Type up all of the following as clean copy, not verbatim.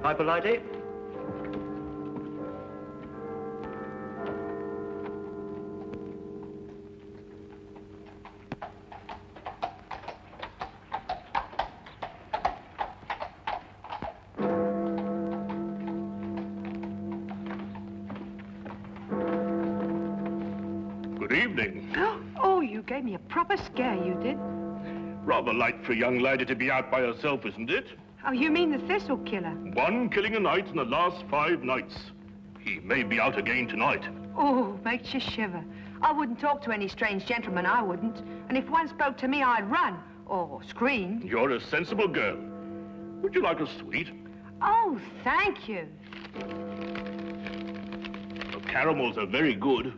Hi, Polite. Good evening. Oh, you gave me a proper scare, you did. Rather light for a young lady to be out by herself, isn't it? Oh, you mean the thistle killer? 1 killing a night in the last 5 nights. He may be out again tonight. Oh, makes you shiver. I wouldn't talk to any strange gentleman, I wouldn't. And if one spoke to me, I'd run. Or scream. You're a sensible girl. Would you like a sweet? Oh, thank you. The caramels are very good.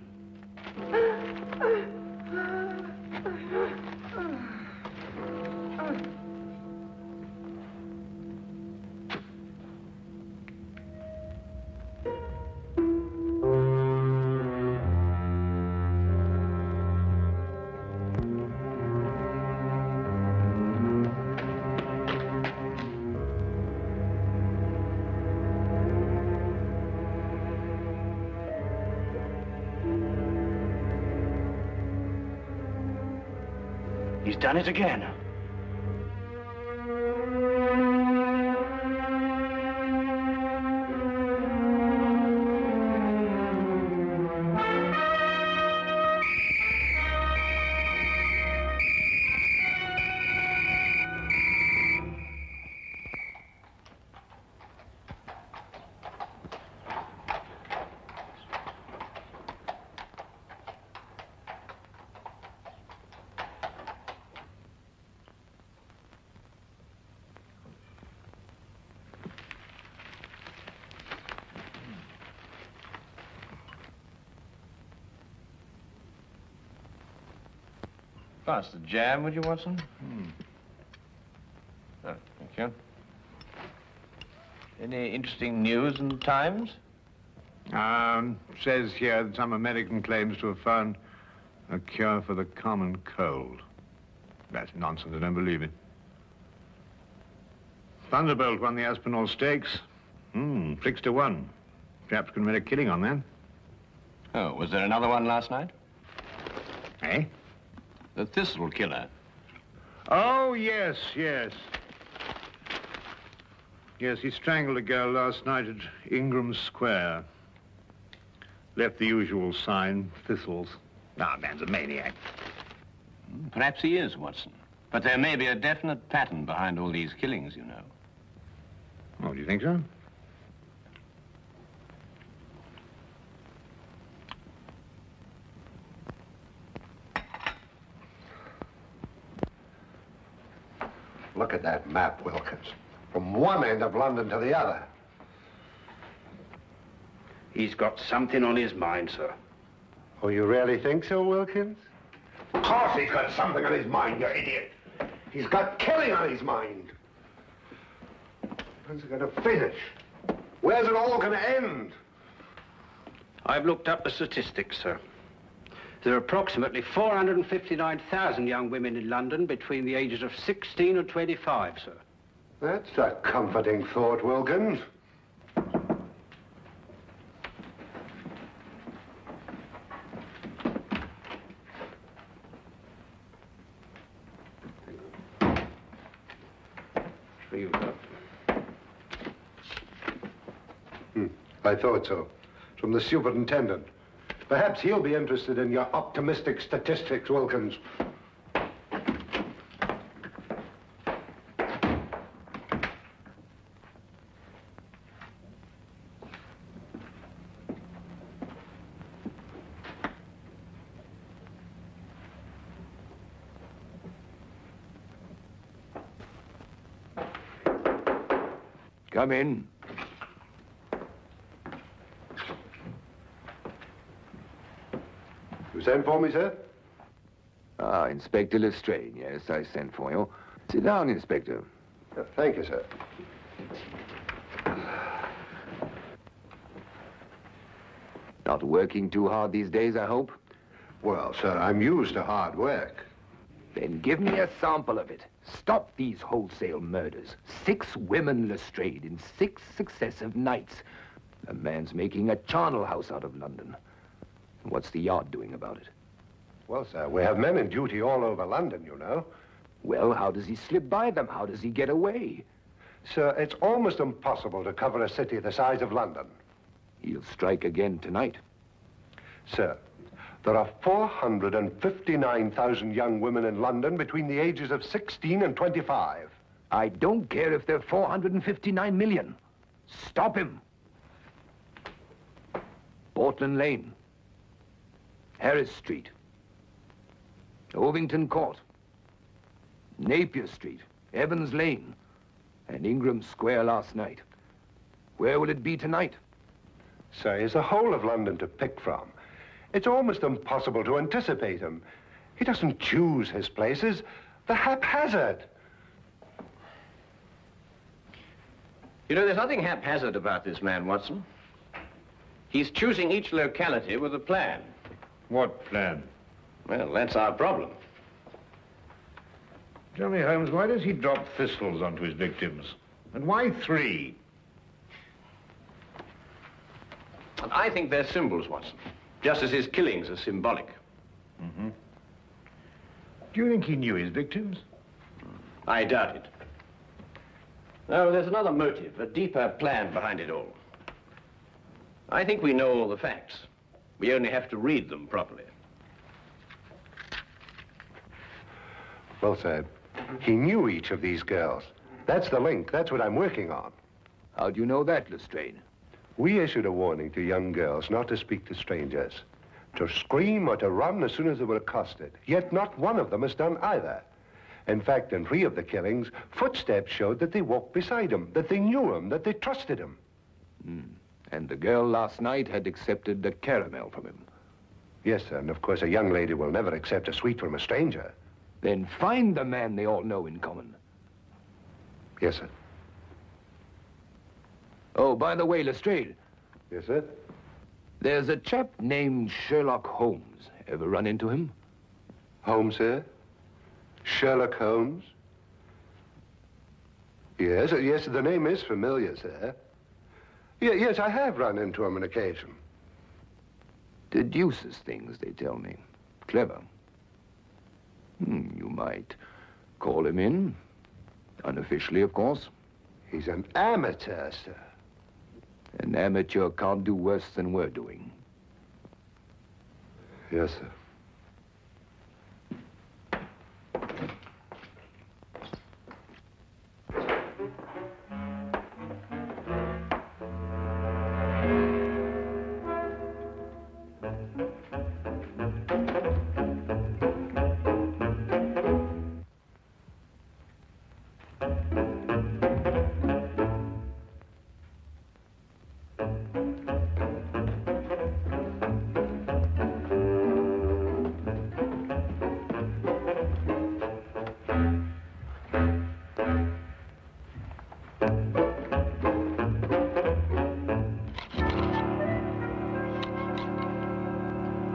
He's done it again. Pass the jam, would you, Watson? Oh, thank you. Any interesting news in the Times? Says here that some American claims to have found a cure for the common cold. That's nonsense, I don't believe it. Thunderbolt won the Aspinall Stakes. 6-1. Perhaps can make a killing on that. Oh, was there another one last night? Eh? The Thistle Killer. Oh, yes. Yes, he strangled a girl last night at Ingram Square. Left the usual sign, thistles. Ah, man's a maniac. Perhaps he is, Watson. But there may be a definite pattern behind all these killings, you know. Oh, do you think so? Look at that map, Wilkins. From one end of London to the other. He's got something on his mind, sir. Oh, you really think so, Wilkins? Of course he's got something on his mind, you idiot. He's got killing on his mind. When's it going to finish? Where's it all going to end? I've looked up the statistics, sir. There are approximately 459,000 young women in London between the ages of 16 and 25, sir. That's a comforting thought, Wilkins. I thought so. From the superintendent. Perhaps he'll be interested in your optimistic statistics, Wilkins. Come in. You sent for me, sir? Ah, Inspector Lestrade. Yes, I sent for you. Sit down, Inspector. Thank you, sir. Not working too hard these days, I hope? Well, sir, I'm used to hard work. Then give me a sample of it. Stop these wholesale murders. 6 women, Lestrade, in 6 successive nights. A man's making a charnel house out of London. What's the Yard doing about it? Well, sir, we have men in duty all over London, you know. Well, how does he slip by them? How does he get away? Sir, it's almost impossible to cover a city the size of London. He'll strike again tonight. Sir, there are 459,000 young women in London between the ages of 16 and 25. I don't care if they're 459 million. Stop him. Portland Lane. Harris Street. Ovington Court. Napier Street. Evans Lane. And Ingram Square last night. Where will it be tonight? Sir, he's the whole of London to pick from. It's almost impossible to anticipate him. He doesn't choose his places. They're haphazard. You know, there's nothing haphazard about this man, Watson. He's choosing each locality with a plan. What plan? Well, that's our problem. Tell me, Holmes, why does he drop thistles onto his victims? And why 3? And I think they're symbols, Watson. Just as his killings are symbolic. Mm-hmm. Do you think he knew his victims? I doubt it. No, there's another motive, a deeper plan behind it all. I think we know all the facts. We only have to read them properly. Well, sir, he knew each of these girls. That's the link. That's what I'm working on. How do you know that, Lestrade? We issued a warning to young girls not to speak to strangers, to scream or to run as soon as they were accosted. Yet not one of them has done either. In fact, in 3 of the killings, footsteps showed that they walked beside him, that they knew him, that they trusted him. And the girl last night had accepted a caramel from him. Yes, sir, and of course a young lady will never accept a sweet from a stranger. Then find the man they all know in common. Yes, sir. Oh, by the way, Lestrade, Yes, sir. there's a chap named Sherlock Holmes. Ever run into him? Holmes, sir? Sherlock Holmes? Yes, yes, the name is familiar, sir. Yes, I have run into him on occasion. Deduces things, they tell me. Clever. You might call him in. Unofficially, of course. He's an amateur, sir. An amateur can't do worse than we're doing. Yes, sir.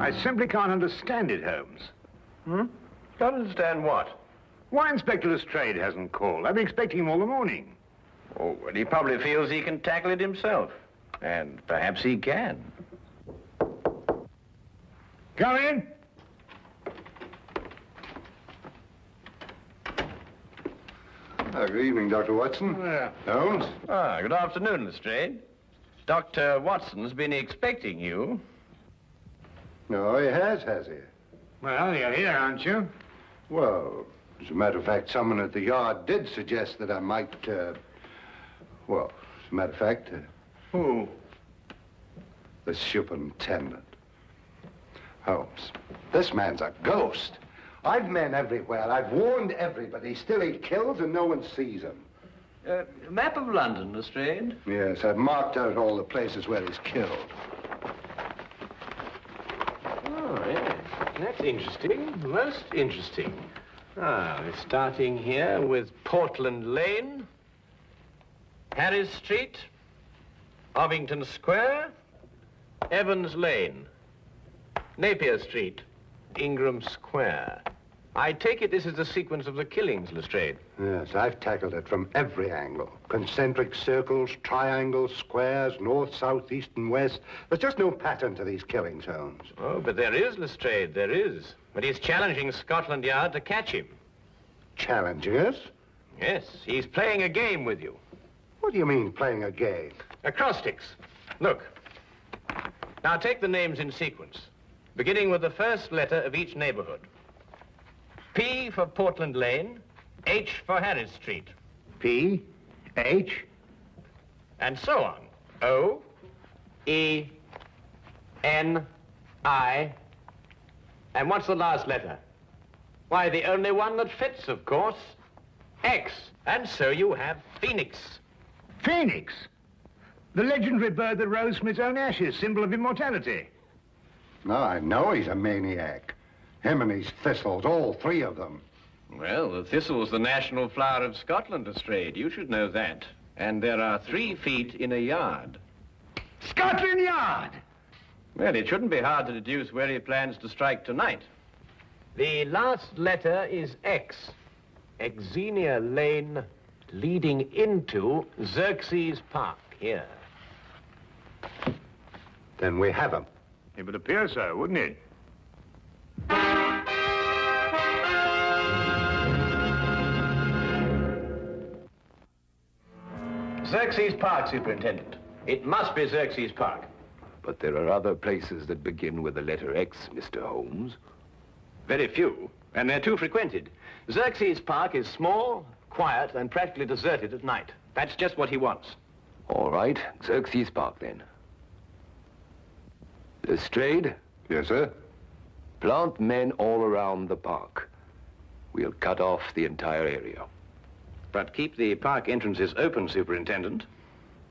I simply can't understand it, Holmes. Don't understand what? Why Inspector Lestrade hasn't called? I've been expecting him all the morning. Oh, well, he probably feels he can tackle it himself. And perhaps he can. Come in. Good evening, Dr. Watson. Holmes? Good afternoon, Lestrade. Dr. Watson's been expecting you. No, he has he? Well, you're here, aren't you? Well, as a matter of fact, someone at the Yard did suggest that I might, well, as a matter of fact... Who? The superintendent. Holmes, this man's a ghost. I've men everywhere. I've warned everybody. Still he kills and no one sees him. Map of London, Lestrade. Yes, I've marked out all the places where he's killed. Oh, yes. That's interesting. Most interesting. We're starting here with Portland Lane, Harris Street, Ovington Square, Evans Lane, Napier Street, Ingram Square. I take it this is the sequence of the killings, Lestrade. Yes, I've tackled it from every angle. Concentric circles, triangles, squares, north, south, east, and west. There's just no pattern to these killing zones. Oh, but there is, Lestrade, there is. But he's challenging Scotland Yard to catch him. Challenging us? Yes, he's playing a game with you. What do you mean, playing a game? Acrostics. Look. Now take the names in sequence, beginning with the first letter of each neighborhood. P for Portland Lane, H for Harris Street. P, H. And so on. O, E, N, I. And what's the last letter? Why, the only one that fits, of course. X. And so you have Phoenix. Phoenix? The legendary bird that rose from its own ashes, symbol of immortality. No, I know he's a maniac. Him and his thistles, all three of them. Well, the thistle's the national flower of Scotland, Lestrade. You should know that. And there are 3 feet in a yard. Scotland Yard! Well, it shouldn't be hard to deduce where he plans to strike tonight. The last letter is X. Xenia Lane leading into Xerxes Park, here. Then we have him. It would appear so, wouldn't it? Xerxes Park, Superintendent. It must be Xerxes Park. But there are other places that begin with the letter X, Mr. Holmes. Very few, and they're too frequented. Xerxes Park is small, quiet, and practically deserted at night. That's just what he wants. All right, Xerxes Park, then. Lestrade, Yes, sir? plant men all around the park. We'll cut off the entire area. But keep the park entrances open, Superintendent.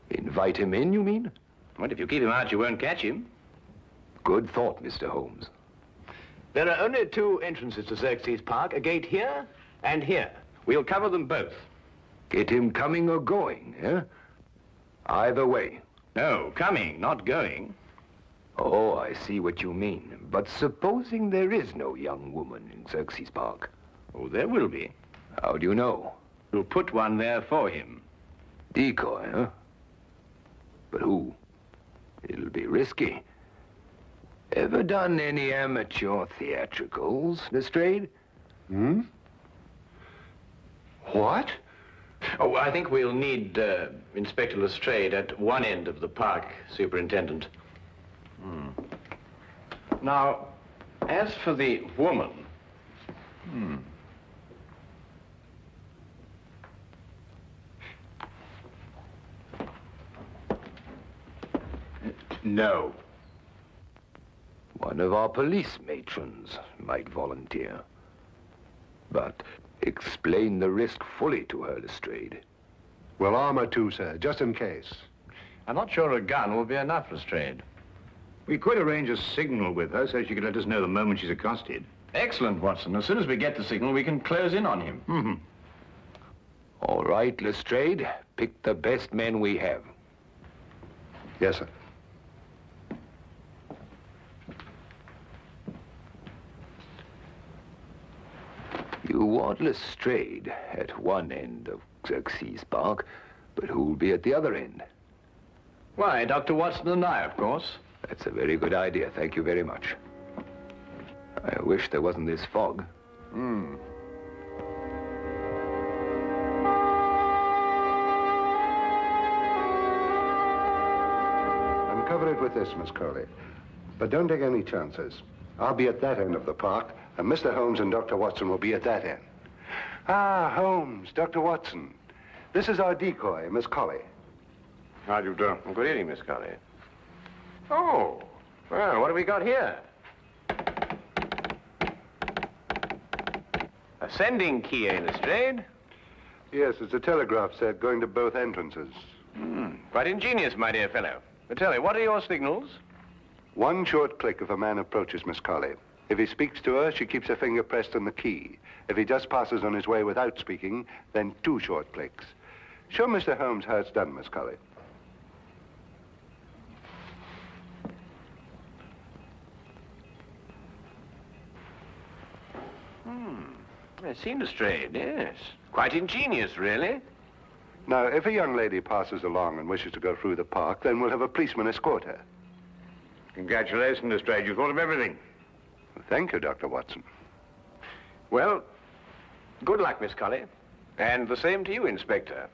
Invite him in, you mean? Well, if you keep him out, you won't catch him. Good thought, Mr. Holmes. There are only 2 entrances to Xerxes Park, a gate here and here. We'll cover them both. Get him coming or going, eh? Either way. No, coming, not going. Oh, I see what you mean. But supposing there is no young woman in Xerxes Park? Oh, there will be. How do you know? We'll put one there for him. Decoy, huh? But who? It'll be risky. Ever done any amateur theatricals, Lestrade? Hmm? What? Oh, I think we'll need Inspector Lestrade at one end of the park, Superintendent. Now, as for the woman... No. One of our police matrons might volunteer. But explain the risk fully to her, Lestrade. Well, armor too, sir, just in case. I'm not sure a gun will be enough, Lestrade. We could arrange a signal with her so she could let us know the moment she's accosted. Excellent, Watson. As soon as we get the signal, we can close in on him. All right, Lestrade. Pick the best men we have. Yes, sir. You want Lestrade at one end of Xerxes Park, but who'll be at the other end? Why, Dr. Watson and I, of course. That's a very good idea. Thank you very much. I wish there wasn't this fog. Uncover it with this, Miss Crowley. But don't take any chances. I'll be at that end of the park, and Mr. Holmes and Dr. Watson will be at that end. Ah, Holmes, Dr. Watson. This is our decoy, Miss Colley. How do you do? Good evening, Miss Colley. Oh, well, what have we got here? A sending key, eh, Lestrade? Yes, it's a telegraph set going to both entrances. Quite ingenious, my dear fellow. But tell me, what are your signals? One short click if a man approaches Miss Colley. If he speaks to her, she keeps her finger pressed on the key. If he just passes on his way without speaking, then 2 short clicks. Show Mr. Holmes how it's done, Miss Colley. It seemed Lestrade, yes. Quite ingenious, really. Now, if a young lady passes along and wishes to go through the park, then we'll have a policeman escort her. Congratulations, Lestrade. You thought of everything. Thank you, Dr. Watson. Well, good luck, Miss Colley. And the same to you, Inspector.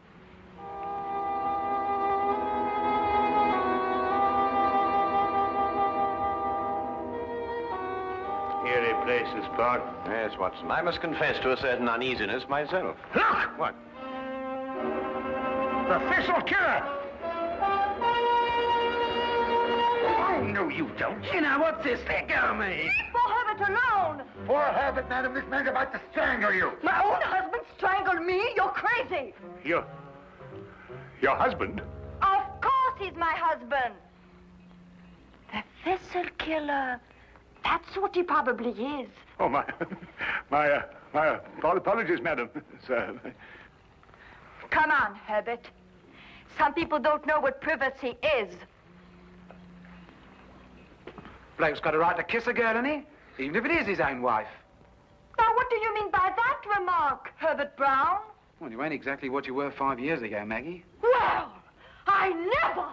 Eerie place, this park. Yes, Watson. I must confess to a certain uneasiness myself. Look! What? The thistle killer! Oh, no, you don't. You know, what's this? Let go of me. Leave poor Herbert alone. Poor Herbert, madam, this man's about to strangle you. My own husband strangled me? You're crazy. Your husband? Of course he's my husband. The thistle killer. That's what he probably is. Oh, my apologies, madam. Sir. Come on, Herbert. Some people don't know what privacy is. Bloke's got a right to kiss a girl, hasn't he? Even if it is his own wife. Now, what do you mean by that remark, Herbert Brown? Well, you ain't exactly what you were 5 years ago, Maggie. Well, I never!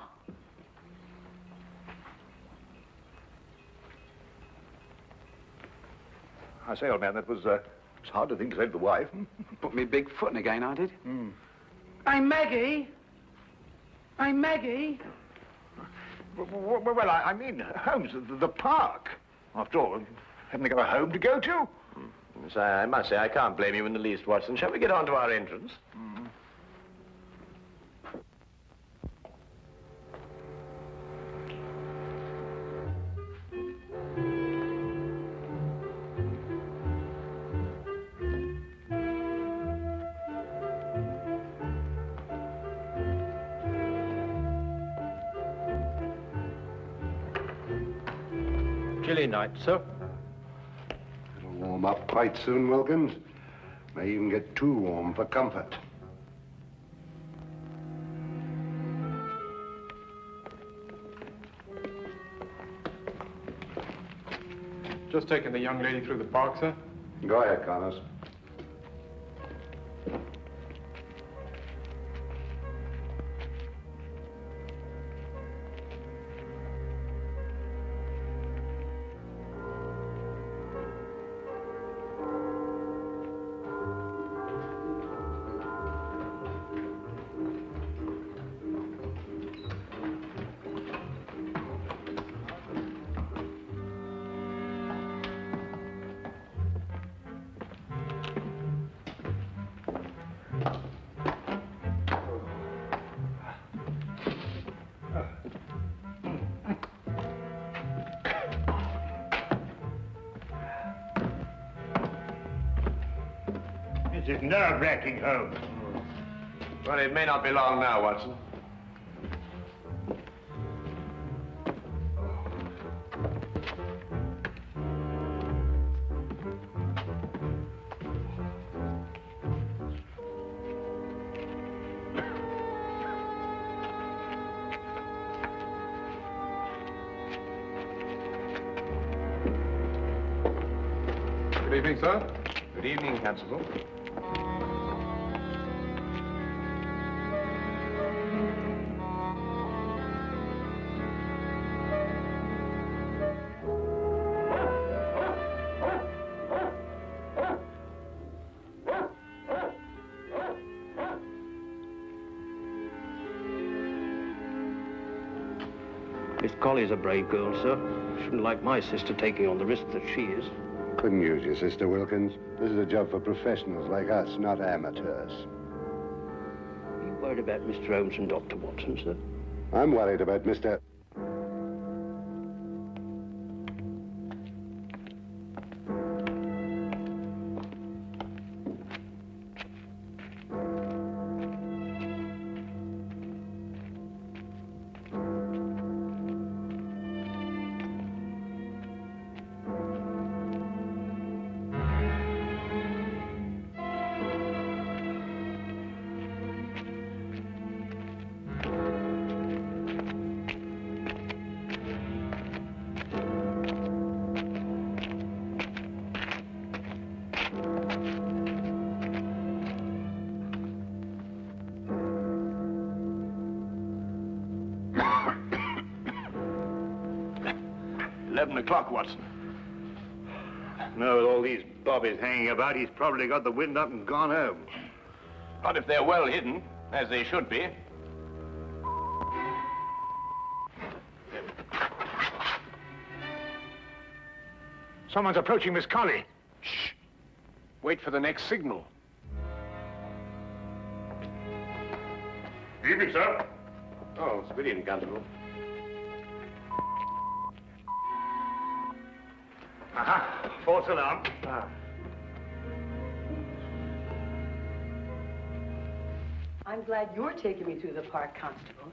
I say, old man, that was, it's hard to think to save the wife. Put me big foot in again, I did. Hey, Maggie! Hey, Maggie! Well, I mean, Holmes, the park. After all, haven't they got a home to go to? Yes, I must say, I can't blame you in the least, Watson. Shall we get on to our entrance? Chilly night, sir. It'll warm up quite soon, Wilkins. May even get too warm for comfort. Just taking the young lady through the park, sir. Go ahead, Connors. This is nerve-wracking, Holmes. Well, it may not be long now, Watson. Good evening, sir. Good evening, Constable. Miss Colley's a brave girl, sir. Shouldn't like my sister taking on the risk that she is. Couldn't use your sister, Wilkins. This is a job for professionals like us, not amateurs. Are you worried about Mr. Holmes and Dr. Watson, sir? I'm worried about Mr. 11 o'clock, Watson. No, with all these bobbies hanging about, he's probably got the wind up and gone home. Not if they're well hidden, as they should be. Someone's approaching Miss Colley. Shh. Wait for the next signal. Evening, sir. Oh, civilian constable. Aha, false alarm. I'm glad you're taking me through the park, Constable.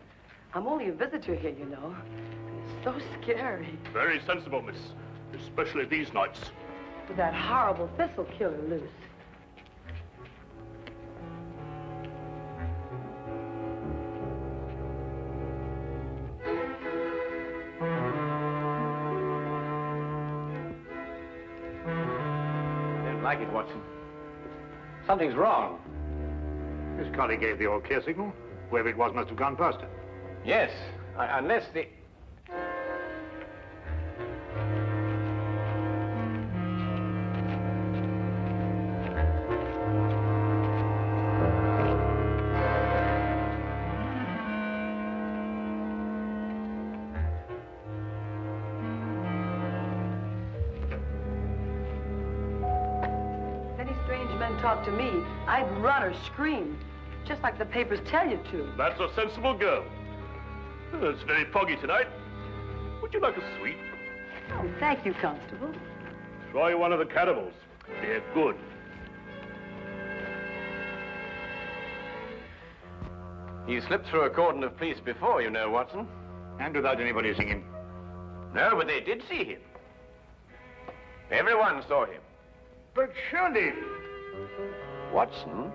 I'm only a visitor here, you know. It's so scary. Very sensible, miss. Especially these nights. With that horrible thistle killer loose. Don't like it, Watson. Something's wrong. Miss Colley gave the all-clear signal. Whoever it was must have gone past her. Yes, unless the... If any strange men talk to me, I'd run or scream. Just like the papers tell you to. That's a sensible girl. It's very foggy tonight. Would you like a sweet? Oh, thank you, Constable. Try one of the cannibals. They're good. He slipped through a cordon of police before, you know, Watson. And without anybody seeing him. No, but they did see him. Everyone saw him. But surely... Watson?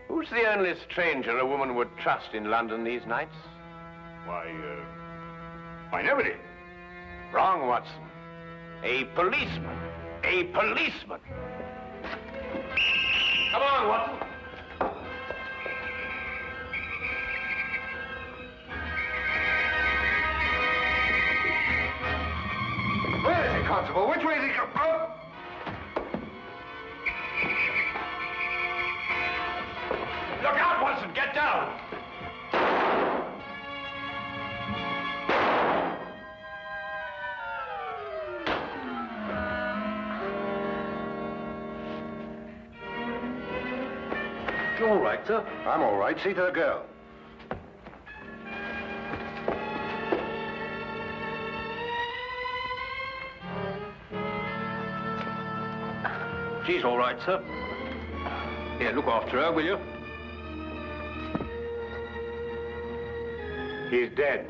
Who's the only stranger a woman would trust in London these nights? Why, nobody. Wrong, Watson. A policeman. A policeman. Come on, Watson. Where is he, Constable? Which way is he coming? Oh! Look out, Watson! Get down! You all right, sir? I'm all right. See to the girl. She's all right, sir. Here, look after her, will you? He's dead.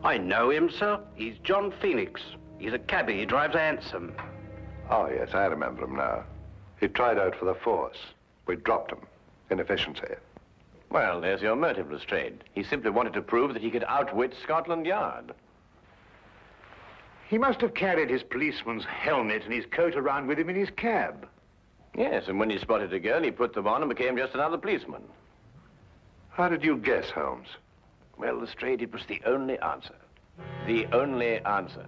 I know him, sir. He's John Phoenix. He's a cabbie. He drives a hansom. Oh, yes, I remember him now. He tried out for the force. We dropped him. Inefficiency. Well, there's your motive, Lestrade. He simply wanted to prove that he could outwit Scotland Yard. He must have carried his policeman's helmet and his coat around with him in his cab. Yes, and when he spotted a girl, he put them on and became just another policeman. How did you guess, Holmes? Well, Lestrade, it was the only answer. The only answer.